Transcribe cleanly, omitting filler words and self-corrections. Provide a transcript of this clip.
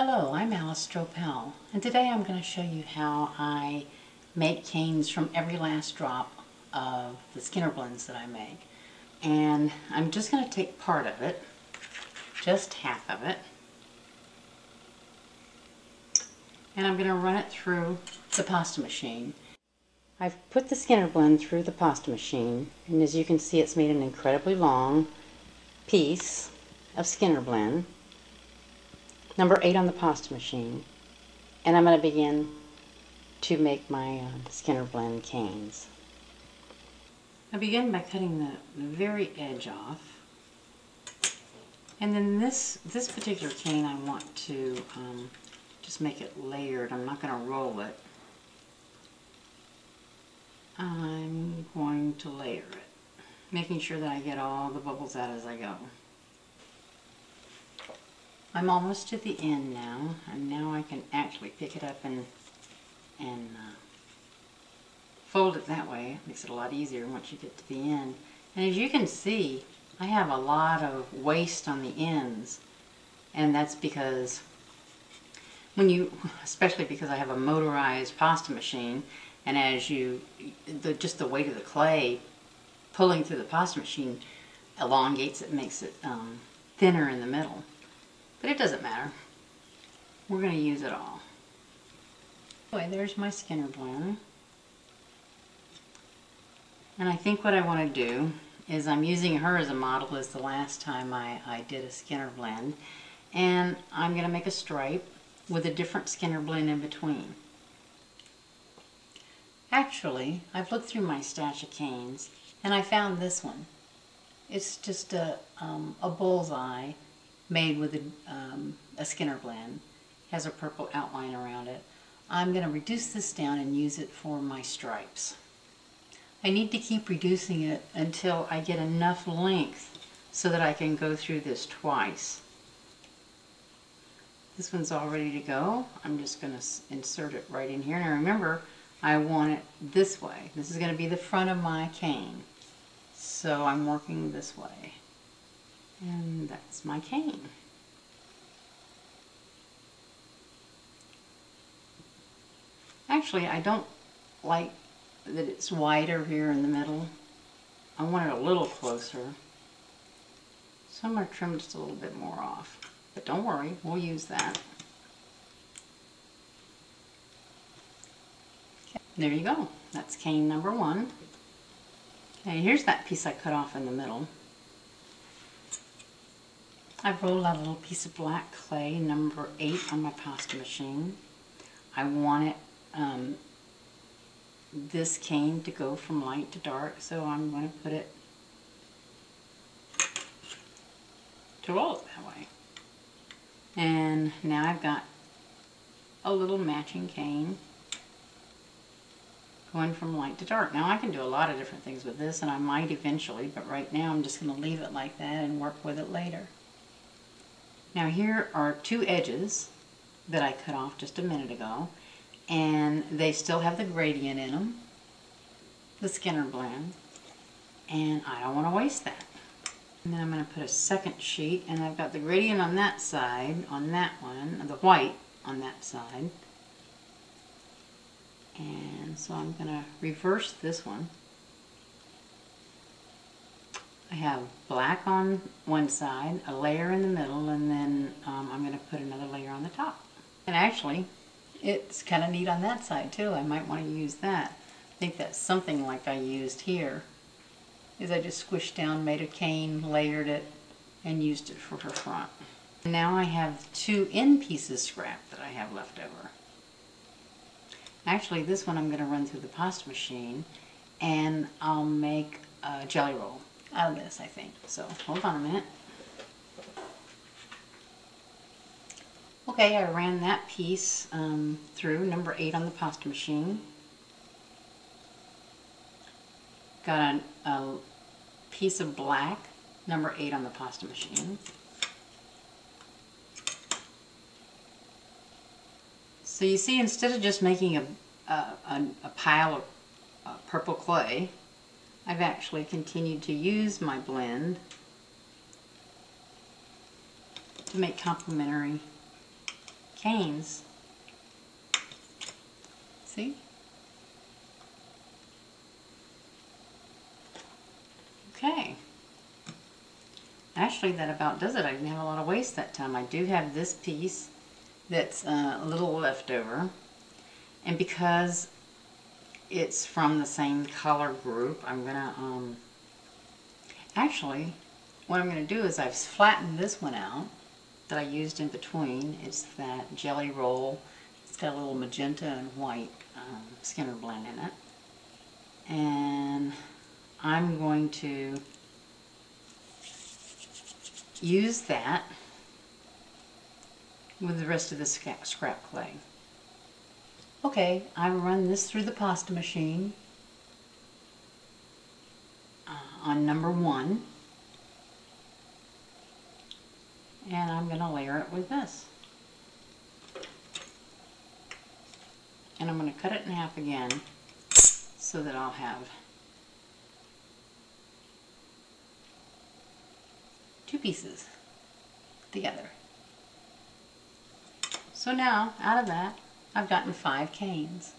Hello, I'm Alice Stroppel, and today I'm going to show you how I make canes from every last drop of the Skinner blends that I make. And I'm just going to take part of it, just half of it, and I'm going to run it through the pasta machine. I've put the Skinner blend through the pasta machine, and as you can see, it's made an incredibly long piece of Skinner blend. Number 8 on the pasta machine, and I'm going to begin to make my Skinner blend canes. I begin by cutting the very edge off, and then this particular cane I want to just make it layered. I'm not going to roll it. I'm going to layer it, making sure that I get all the bubbles out as I go. I'm almost to the end now, and now I can actually pick it up and fold it that way. It makes it a lot easier once you get to the end. And as you can see, I have a lot of waste on the ends, and that's because especially because I have a motorized pasta machine, and as just the weight of the clay pulling through the pasta machine elongates it, makes it thinner in the middle. But it doesn't matter. We're going to use it all. Anyway, there's my Skinner blend. And I think what I want to do is I'm using her as a model as the last time I did a Skinner blend. And I'm going to make a stripe with a different Skinner blend in between. Actually, I've looked through my stash of canes and I found this one. It's just a bullseye made with a Skinner blend. Has a purple outline around it. I'm going to reduce this down and use it for my stripes. I need to keep reducing it until I get enough length so that I can go through this twice. This one's all ready to go. I'm just going to insert it right in here. Now remember, I want it this way. This is going to be the front of my cane. So I'm working this way. And that's my cane. Actually, I don't like that it's wider here in the middle. I want it a little closer. So I'm going to trim just a little bit more off. But don't worry, we'll use that. Okay, there you go. That's cane number 1. Okay, here's that piece I cut off in the middle. I've rolled out a little piece of black clay, number 8 on my pasta machine. I want it, this cane to go from light to dark, so I'm going to put it to roll it that way. And now I've got a little matching cane going from light to dark. Now I can do a lot of different things with this, and I might eventually, but right now I'm just going to leave it like that and work with it later. Now here are 2 edges that I cut off just a minute ago, and they still have the gradient in them, the Skinner blend, and I don't want to waste that. And then I'm going to put a second sheet, and I've got the gradient on that side, on that one, the white on that side. And so I'm going to reverse this one. I have black on one side, a layer in the middle, and then I'm going to put another layer on the top. And actually, it's kind of neat on that side too. I might want to use that. I think that's something like I used here. Is I just squished down, made a cane, layered it, and used it for her front. And now I have 2 end pieces scrap that I have left over. Actually, this one I'm going to run through the pasta machine, and I'll make a jelly roll out of this, I think. So hold on a minute. Okay, I ran that piece through, number 8 on the pasta machine. Got a piece of black, number 8 on the pasta machine. So you see, instead of just making a pile of purple clay, I've actually continued to use my blend to make complementary canes. See? Okay. Actually, that about does it. I didn't have a lot of waste that time. I do have this piece that's a little left over. And because it's from the same color group, I'm going to, actually, what I'm going to do is I've flattened this one out that I used in between. It's that jelly roll. It's got a little magenta and white Skinner blend in it. And I'm going to use that with the rest of the scrap clay. Okay, I run this through the pasta machine on number 1. And I'm going to layer it with this. And I'm going to cut it in half again so that I'll have 2 pieces together. So now, out of that, I've gotten 5 canes.